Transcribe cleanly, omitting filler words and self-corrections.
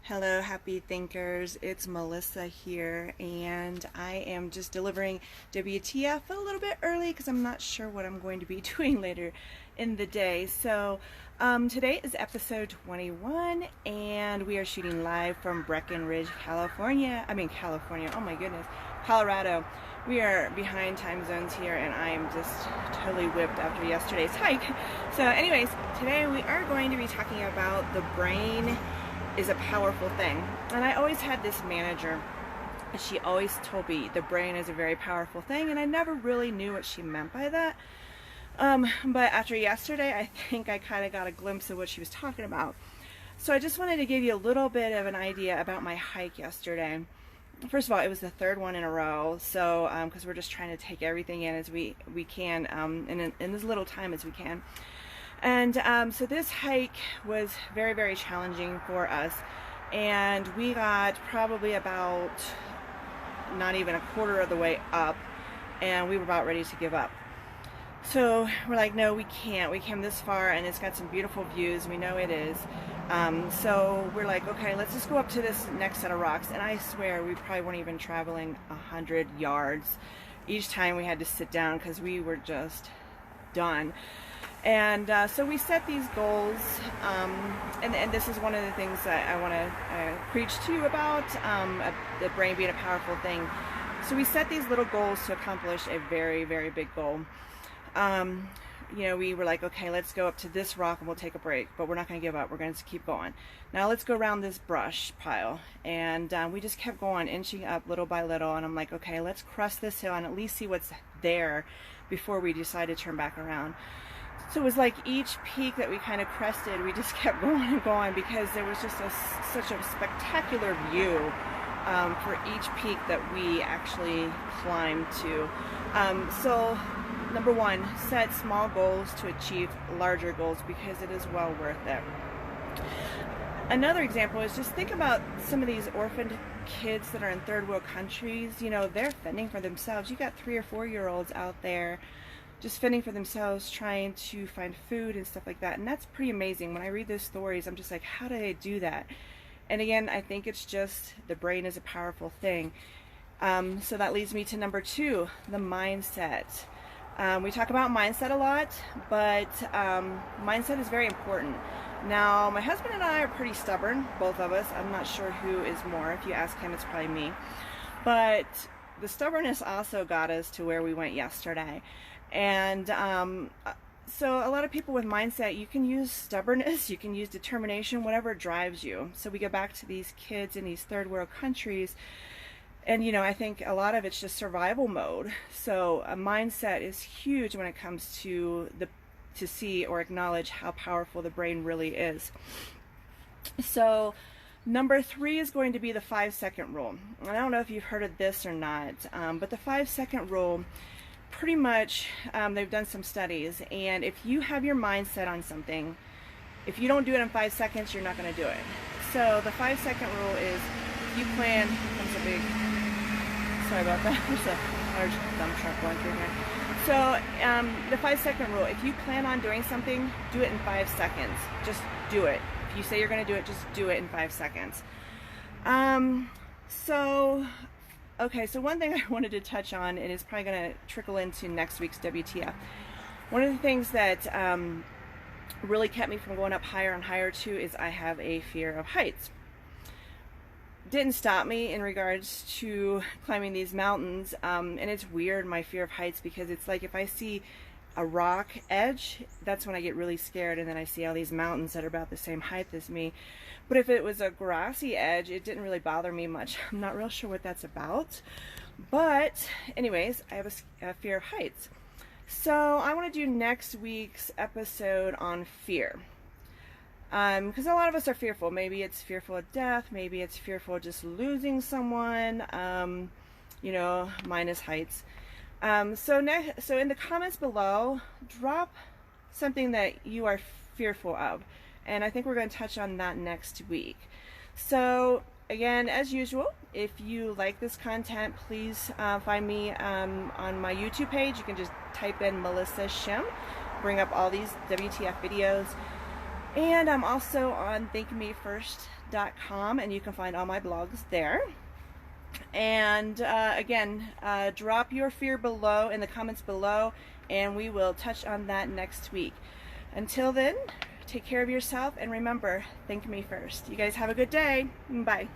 Hello, happy thinkers. It's Melissa here, and I am just delivering WTF a little bit early because I'm not sure what I'm going to be doing later in the day. So, today is episode 21, and we are shooting live from Breckenridge, California. California. Oh my goodness, Colorado. We are behind time zones here, and I am just totally whipped after yesterday's hike. So, anyways, today we are going to be talking about the brain is a powerful thing. And I always had this manager, and she always told me the brain is a very powerful thing, and I never really knew what she meant by that. But after yesterday, I think I kind of got a glimpse of what she was talking about. So I just wanted to give you a little bit of an idea about my hike yesterday. First of all, it was the third one in a row, so because we're just trying to take everything in as we can, in as little time as we can. And so this hike was very, very challenging for us, and we got probably about not even a quarter of the way up, and we were about ready to give up. So we're like, no, we can't. We came this far, and it's got some beautiful views. We know it is. So we're like, okay, let's just go up to this next set of rocks. And I swear we probably weren't even traveling 100 yards. Each time we had to sit down because we were just done. And so we set these goals, and this is one of the things that I want to preach to you about, the brain being a powerful thing. So we set these little goals to accomplish a very, very big goal. We were like, okay, let's go up to this rock and we'll take a break, but we're not going to give up. We're going to keep going. Now let's go around this brush pile. And we just kept going, inching up little by little. And I'm like, okay, let's crest this hill and at least see what's there before we decide to turn back around. So it was like each peak that we kind of crested, we just kept going and going because there was just such a spectacular view for each peak that we actually climbed to. So number one, set small goals to achieve larger goals because it is well worth it. Another example is just think about some of these orphaned kids that are in third world countries. They're fending for themselves. You got 3 or 4-year-olds out there just fending for themselves, trying to find food and stuff like that. And that's pretty amazing. When I read those stories, I'm just like, how do they do that? And again, I think it's just the brain is a powerful thing. So that leads me to number 2, the mindset. We talk about mindset a lot, but mindset is very important. Now, my husband and I are pretty stubborn, both of us. I'm not sure who is more. If you ask him, it's probably me. But the stubbornness also got us to where we went yesterday. And so a lot of people with mindset, you can use stubbornness, you can use determination, whatever drives you. So we go back to these kids in these third world countries, and I think a lot of it's just survival mode. So a mindset is huge when it comes to see or acknowledge how powerful the brain really is. So number 3 is going to be the 5-second rule. And I don't know if you've heard of this or not, but the 5-second rule, pretty much, they've done some studies, and if you have your mind set on something, if you don't do it in 5 seconds, you're not going to do it. So the 5-second rule is, if you plan, comes a big, sorry about that, there's a large dump truck going through here. So the 5-second rule, if you plan on doing something, do it in 5 seconds. Just do it. If you say you're going to do it, just do it in 5 seconds. Okay, so one thing I wanted to touch on, and it's probably going to trickle into next week's WTF. One of the things that really kept me from going up higher and higher too is I have a fear of heights. Didn't stop me in regards to climbing these mountains, and it's weird, my fear of heights, because it's like if I see a rock edge, that's when I get really scared, and then I see all these mountains that are about the same height as me. But if it was a grassy edge, it didn't really bother me much. I'm not real sure what that's about. But anyways, I have a fear of heights. So I want to do next week's episode on fear. Because a lot of us are fearful. Maybe it's fearful of death. Maybe it's fearful of just losing someone. Mine is heights. So in the comments below, drop something that you are fearful of. And I think we're going to touch on that next week. So again, as usual, if you like this content, please find me on my YouTube page. You can just type in Melissa Shim, bring up all these WTF videos. And I'm also on rockyourvibe.com, and you can find all my blogs there. And again, drop your fear below in the comments below, and we will touch on that next week. Until then, take care of yourself, and remember, thank me first. You guys have a good day. Bye.